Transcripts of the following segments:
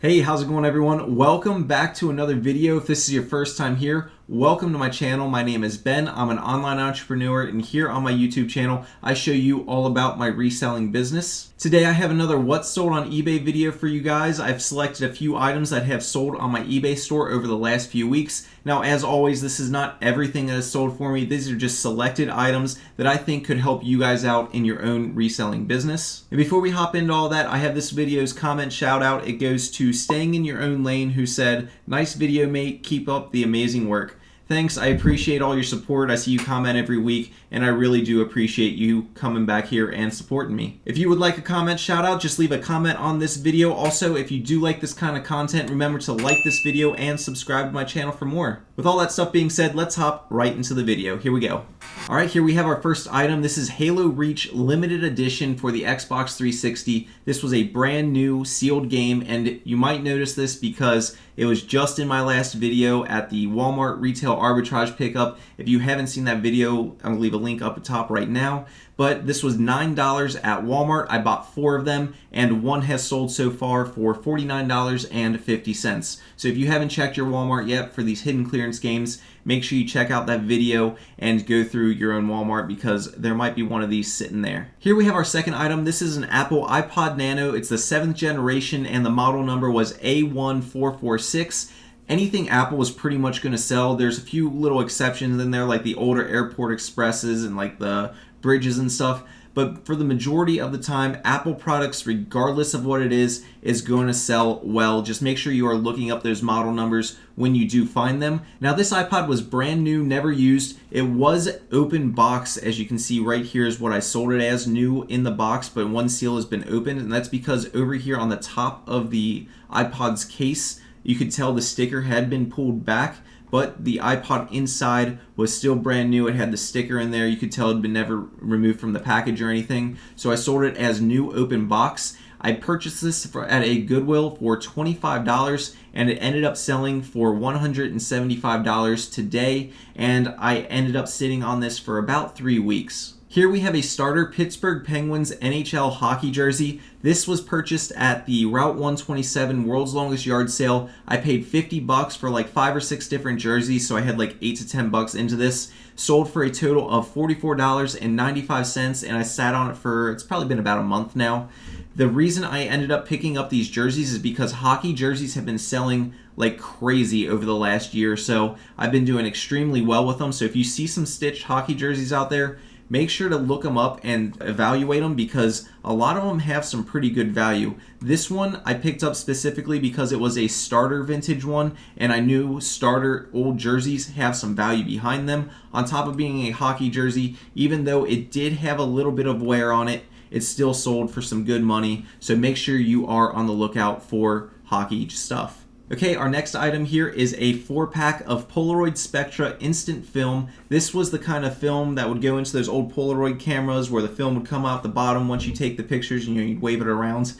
Hey, how's it going everyone? Welcome back to another video. If this is your first time here, welcome to my channel. My name is Ben. I'm an online entrepreneur, and here on my YouTube channel, I show you all about my reselling business. Today I have another What's Sold on eBay video for you guys. I've selected a few items that have sold on my eBay store over the last few weeks. Now, as always, this is not everything that is sold for me. These are just selected items that I think could help you guys out in your own reselling business. And before we hop into all that, I have this video's comment shout out. It goes to Staying in Your Own Lane, who said, "Nice video, mate. Keep up the amazing work." Thanks, I appreciate all your support. I see you comment every week, and I really do appreciate you coming back here and supporting me. If you would like a comment shout out, just leave a comment on this video. Also, if you do like this kind of content, remember to like this video and subscribe to my channel for more. With all that stuff being said, let's hop right into the video. Here we go. All right, here we have our first item. This is Halo Reach Limited Edition for the Xbox 360. This was a brand new sealed game, and you might notice this because it was just in my last video at the Walmart retail arbitrage pickup. If you haven't seen that video, I'm gonna leave a link up at top right now. But this was $9 at Walmart. I bought 4 of them, and one has sold so far for $49.50. So if you haven't checked your Walmart yet for these hidden clearance games, make sure you check out that video and go through your own Walmart because there might be one of these sitting there. Here we have our second item. This is an Apple iPod Nano. It's the 7th generation, and the model number was A1446. Anything Apple was pretty much going to sell. There's a few little exceptions in there, like the older Airport Expresses and like the Bridges and stuff. But for the majority of the time, Apple products, regardless of what it is going to sell well. Just make sure you are looking up those model numbers when you do find them. Now, this iPod was brand new, never used. It was open box. As you can see right here is what I sold it as, new in the box, but one seal has been opened. And that's because over here on the top of the iPod's case, you could tell the sticker had been pulled back, but the iPod inside was still brand new. It had the sticker in there. You could tell it had been never removed from the package or anything. So I sold it as new open box. I purchased this at a Goodwill for $25, and it ended up selling for $175 today, and I ended up sitting on this for about 3 weeks. Here we have a starter Pittsburgh Penguins NHL hockey jersey. This was purchased at the Route 127 World's Longest Yard Sale. I paid $50 for like 5 or 6 different jerseys, so I had like $8 to $10 into this. Sold for a total of $44.95, and I sat on it for, it's probably been about a month now. The reason I ended up picking up these jerseys is because hockey jerseys have been selling like crazy over the last year or so. I've been doing extremely well with them, so if you see some stitched hockey jerseys out there, make sure to look them up and evaluate them because a lot of them have some pretty good value. This one I picked up specifically because it was a starter vintage one, and I knew starter old jerseys have some value behind them. On top of being a hockey jersey, even though it did have a little bit of wear on it, it still sold for some good money. So make sure you are on the lookout for hockey stuff. Okay, our next item here is a 4-pack of Polaroid Spectra Instant Film. This was the kind of film that would go into those old Polaroid cameras where the film would come out the bottom once you take the pictures and you'd wave it around.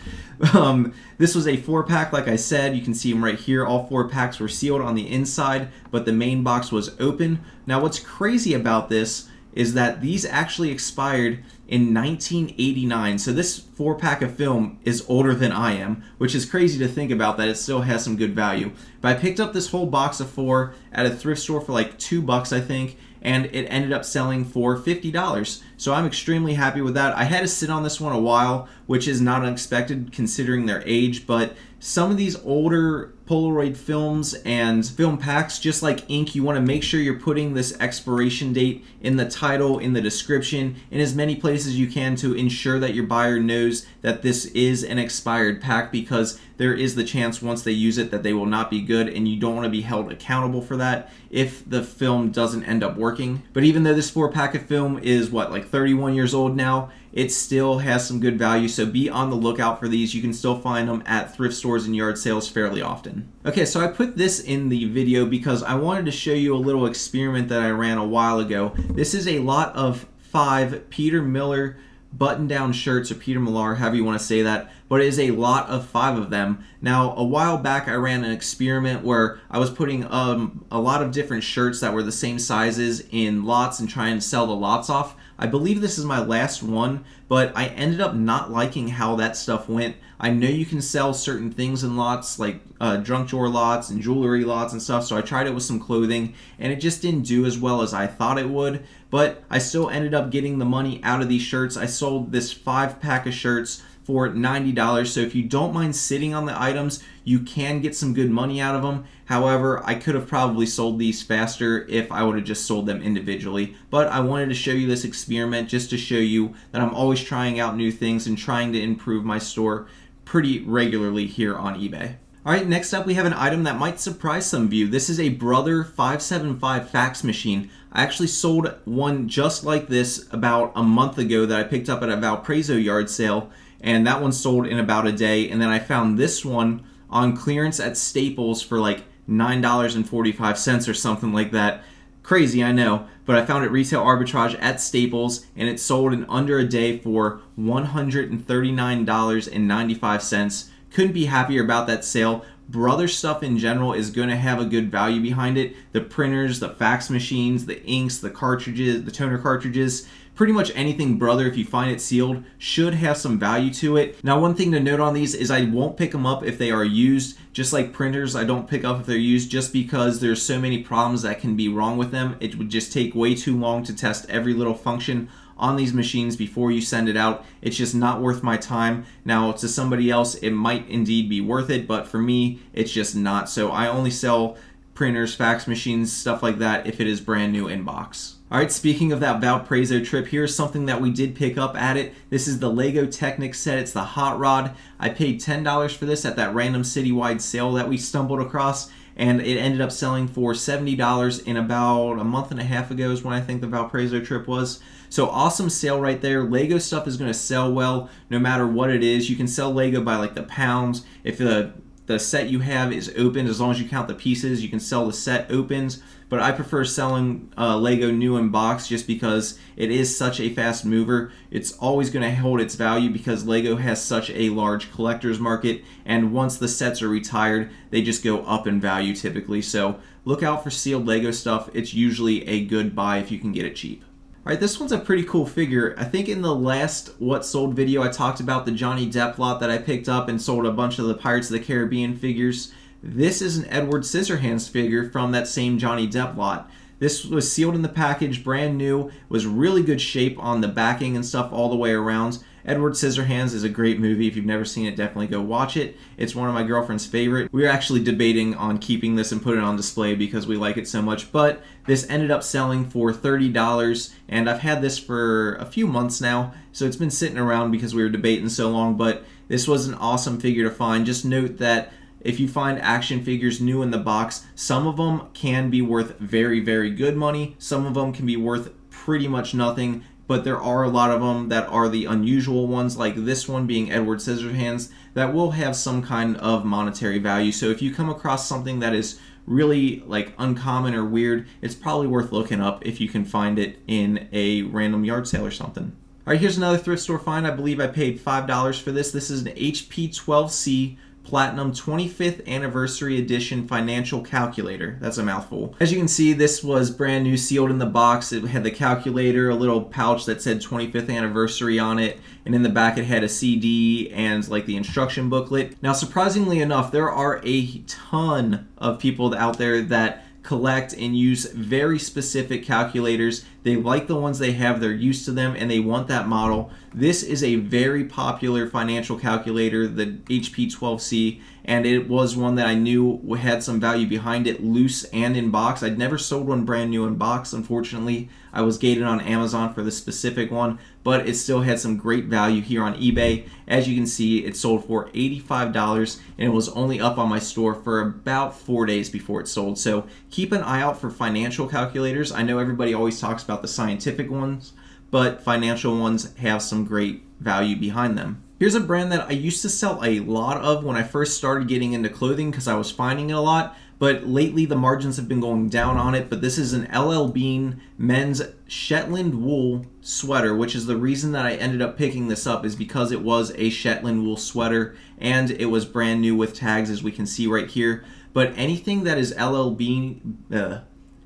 This was a 4-pack, like I said. You can see them right here. All 4 packs were sealed on the inside, but the main box was open. Now, what's crazy about this is that these actually expired in 1989. So this 4-pack of film is older than I am, which is crazy to think about that it still has some good value. But I picked up this whole box of 4 at a thrift store for like $2, I think, and it ended up selling for $50. So I'm extremely happy with that. I had to sit on this one a while, which is not unexpected considering their age, but some of these older Polaroid films and film packs, just like ink, you want to make sure you're putting this expiration date in the title, in the description, in as many places as you can to ensure that your buyer knows that this is an expired pack, because there is the chance once they use it that they will not be good, and you don't want to be held accountable for that if the film doesn't end up working. But even though this 4-pack of film is like 31 years old now, it still has some good value, so be on the lookout for these. You can still find them at thrift stores and yard sales fairly often. Okay, so I put this in the video because I wanted to show you a little experiment that I ran a while ago. This is a lot of 5 Peter Miller button-down shirts, or Peter Millar, however you want to say that, but it is a lot of 5 of them. Now, a while back, I ran an experiment where I was putting a lot of different shirts that were the same sizes in lots and trying to sell the lots off. I believe this is my last one, but I ended up not liking how that stuff went. I know you can sell certain things in lots, like junk drawer lots and jewelry lots and stuff, so I tried it with some clothing, and it just didn't do as well as I thought it would, but I still ended up getting the money out of these shirts. I sold this 5-pack of shirts for $90. So if you don't mind sitting on the items, you can get some good money out of them. However, I could have probably sold these faster if I would have just sold them individually. But I wanted to show you this experiment just to show you that I'm always trying out new things and trying to improve my store pretty regularly here on eBay. Alright, next up we have an item that might surprise some of you. This is a Brother 575 fax machine. I actually sold one just like this about a month ago that I picked up at a Valparaiso yard sale, and that one sold in about a day. And then I found this one on clearance at Staples for like $9.45 or something like that. Crazy, I know, but I found it retail arbitrage at Staples, and it sold in under a day for $139.95. Couldn't be happier about that sale. Brother stuff in general is going to have a good value behind it. The printers, the fax machines, the inks, the cartridges, the toner cartridges, pretty much anything Brother, if you find it sealed, should have some value to it. Now, one thing to note on these is I won't pick them up if they are used. Just like printers, I don't pick up if they're used just because there's so many problems that can be wrong with them. It would just take way too long to test every little function on these machines before you send it out. It's just not worth my time. Now, to somebody else, it might indeed be worth it, but for me, it's just not. So I only sell printers, fax machines, stuff like that if it is brand new in box. Alright, speaking of that Valparaiso trip, here's something that we did pick up at it. This is the Lego Technic set. It's the Hot Rod. I paid $10 for this at that random citywide sale that we stumbled across, and it ended up selling for $70 in about a month and a half ago is when I think the Valparaiso trip was. So awesome sale right there. Lego stuff is going to sell well no matter what it is. You can sell Lego by like the pounds. If the set you have is open, as long as you count the pieces, you can sell the set opens. But I prefer selling Lego new in box just because it is such a fast mover. It's always going to hold its value because Lego has such a large collector's market, and once the sets are retired, they just go up in value typically. So look out for sealed Lego stuff. It's usually a good buy if you can get it cheap. Alright, this one's a pretty cool figure. I think in the last What Sold video I talked about the Johnny Depp lot that I picked up and sold a bunch of the Pirates of the Caribbean figures. This is an Edward Scissorhands figure from that same Johnny Depp lot. This was sealed in the package, brand new, was really good shape on the backing and stuff all the way around. Edward Scissorhands is a great movie. If you've never seen it, definitely go watch it. It's one of my girlfriend's favorite. We were actually debating on keeping this and putting it on display because we like it so much, but this ended up selling for $30, and I've had this for a few months now, so it's been sitting around because we were debating so long, but this was an awesome figure to find. Just note that if you find action figures new in the box, some of them can be worth very, very good money. Some of them can be worth pretty much nothing, but there are a lot of them that are the unusual ones, like this one being Edward Scissorhands, that will have some kind of monetary value. So if you come across something that is really like uncommon or weird, it's probably worth looking up if you can find it in a random yard sale or something. Alright, here's another thrift store find. I believe I paid $5 for this. This is an HP 12C Platinum 25th Anniversary Edition Financial Calculator. That's a mouthful. As you can see, this was brand new, sealed in the box. It had the calculator, a little pouch that said 25th Anniversary on it, and in the back it had a CD and like the instruction booklet. Now, surprisingly enough, there are a ton of people out there that collect and use very specific calculators. They like the ones they have, they're used to them, and they want that model. This is a very popular financial calculator, the HP 12C, and it was one that I knew had some value behind it, loose and in box. I'd never sold one brand new in box, unfortunately. I was gated on Amazon for this specific one, but it still had some great value here on eBay. As you can see, it sold for $85, and it was only up on my store for about 4 days before it sold. So keep an eye out for financial calculators. I know everybody always talks about the scientific ones, but financial ones have some great value behind them. Here's a brand that I used to sell a lot of when I first started getting into clothing because I was finding it a lot, but lately the margins have been going down on it. But this is an LL Bean men's Shetland wool sweater, which is the reason that I ended up picking this up, is because it was a Shetland wool sweater and it was brand new with tags, as we can see right here. But anything that is LL Bean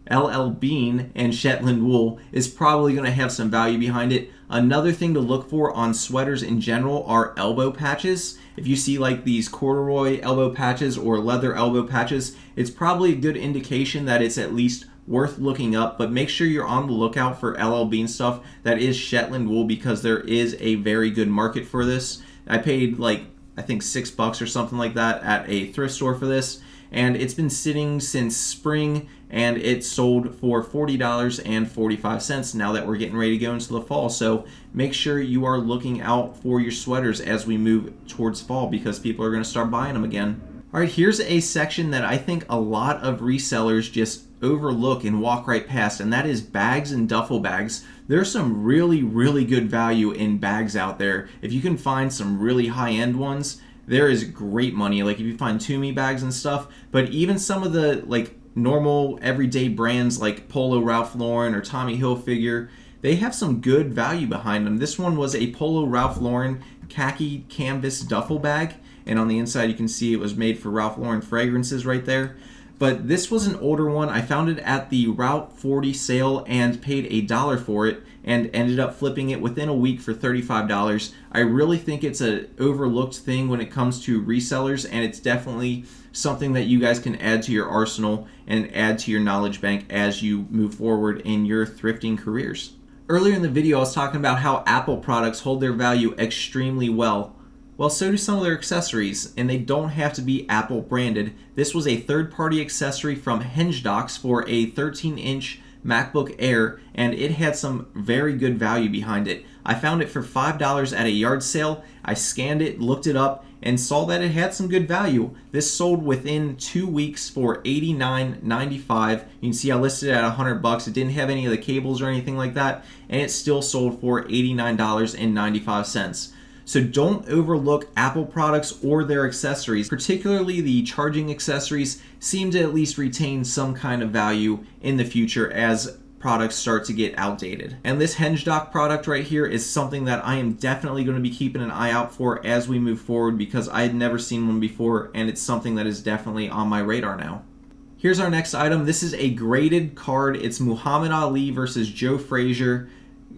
LL Bean and Shetland wool is probably going to have some value behind it. Another thing to look for on sweaters in general are elbow patches. If you see like these corduroy elbow patches or leather elbow patches, it's probably a good indication that it's at least worth looking up, but make sure you're on the lookout for LL Bean stuff that is Shetland wool, because there is a very good market for this. I paid like, I think $6 or something like that at a thrift store for this, and it's been sitting since spring, and it sold for $40.45 now that we're getting ready to go into the fall. So make sure you are looking out for your sweaters as we move towards fall, because people are going to start buying them again. All right, here's a section that I think a lot of resellers just overlook and walk right past, and that is bags and duffel bags. There's some really, really good value in bags out there. If you can find some really high-end ones, there is great money. Like if you find Toomey bags and stuff, but even some of the like normal everyday brands like Polo Ralph Lauren or Tommy Hilfiger, they have some good value behind them. This one was a Polo Ralph Lauren khaki canvas duffel bag, and on the inside you can see it was made for Ralph Lauren fragrances right there. But this was an older one. I found it at the Route 40 sale and paid $1 for it, and ended up flipping it within a week for $35. I really think it's an overlooked thing when it comes to resellers, and it's definitely something that you guys can add to your arsenal and add to your knowledge bank as you move forward in your thrifting careers. Earlier in the video, I was talking about how Apple products hold their value extremely well. Well, so do some of their accessories, and they don't have to be Apple branded. This was a third-party accessory from HingeDocs for a 13-inch MacBook Air, and it had some very good value behind it. I found it for $5 at a yard sale. I scanned it, looked it up, and saw that it had some good value. This sold within 2 weeks for $89.95. You can see I listed it at $100. It didn't have any of the cables or anything like that, and it still sold for $89.95. So don't overlook Apple products or their accessories. Particularly the charging accessories seem to at least retain some kind of value in the future as products start to get outdated. And this HingeDoc product right here is something that I am definitely going to be keeping an eye out for as we move forward, because I had never seen one before, and it's something that is definitely on my radar now. Here's our next item. This is a graded card. It's Muhammad Ali versus Joe Frazier.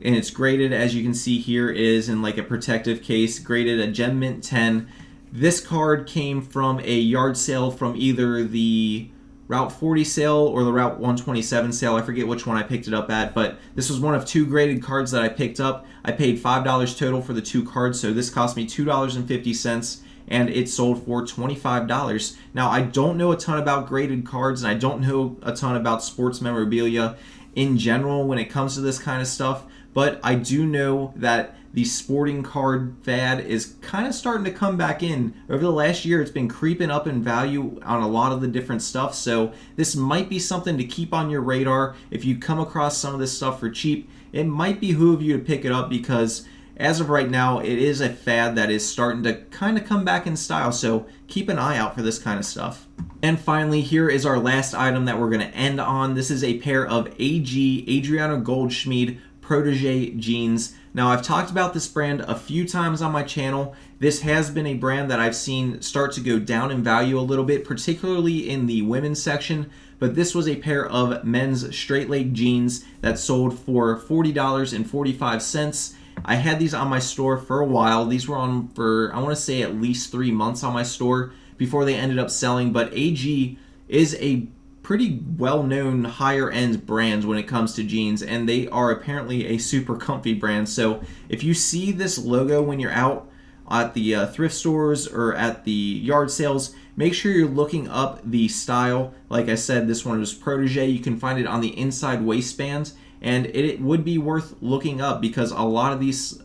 And it's graded, as you can see here, is in like a protective case, graded a Gem Mint 10. This card came from a yard sale from either the Route 40 sale or the Route 127 sale. I forget which one I picked it up at, but this was one of two graded cards that I picked up. I paid $5 total for the two cards, so this cost me $2.50, and it sold for $25. Now, I don't know a ton about graded cards, and I don't know a ton about sports memorabilia in general when it comes to this kind of stuff, but I do know that the sporting card fad is kind of starting to come back in. Over the last year, it's been creeping up in value on a lot of the different stuff, so this might be something to keep on your radar. If you come across some of this stuff for cheap, it might behoove you to pick it up, because as of right now, it is a fad that is starting to kind of come back in style, so keep an eye out for this kind of stuff. And finally, here is our last item that we're going to end on. This is a pair of AG Adriano Goldschmied Protege jeans. Now, I've talked about this brand a few times on my channel. This has been a brand that I've seen start to go down in value a little bit, particularly in the women's section, but this was a pair of men's straight leg jeans that sold for $40.45. I had these on my store for a while. These were on for, I want to say, at least 3 months on my store before they ended up selling, but AG is a pretty well-known higher-end brand when it comes to jeans, and they are apparently a super comfy brand. So if you see this logo when you're out at the thrift stores or at the yard sales, make sure you're looking up the style. Like I said, this one was Protege. You can find it on the inside waistband, and it would be worth looking up, because a lot of these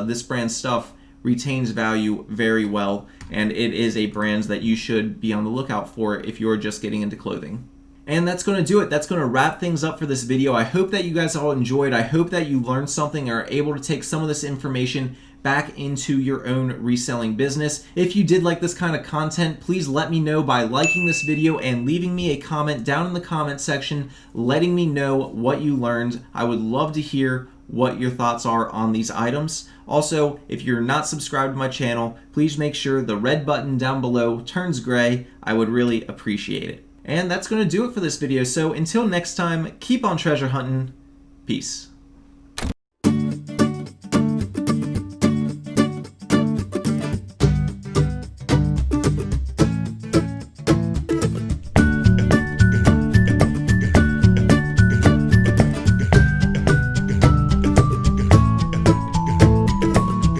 this brand stuff retains value very well, and it is a brand that you should be on the lookout for if you're just getting into clothing. And that's going to do it. That's going to wrap things up for this video. I hope that you guys all enjoyed. I hope that you learned something or are able to take some of this information back into your own reselling business. If you did like this kind of content, please let me know by liking this video and leaving me a comment down in the comment section, letting me know what you learned. I would love to hear what your thoughts are on these items. Also, if you're not subscribed to my channel, please make sure the red button down below turns gray. I would really appreciate it. And that's going to do it for this video. So until next time, keep on treasure hunting. Peace.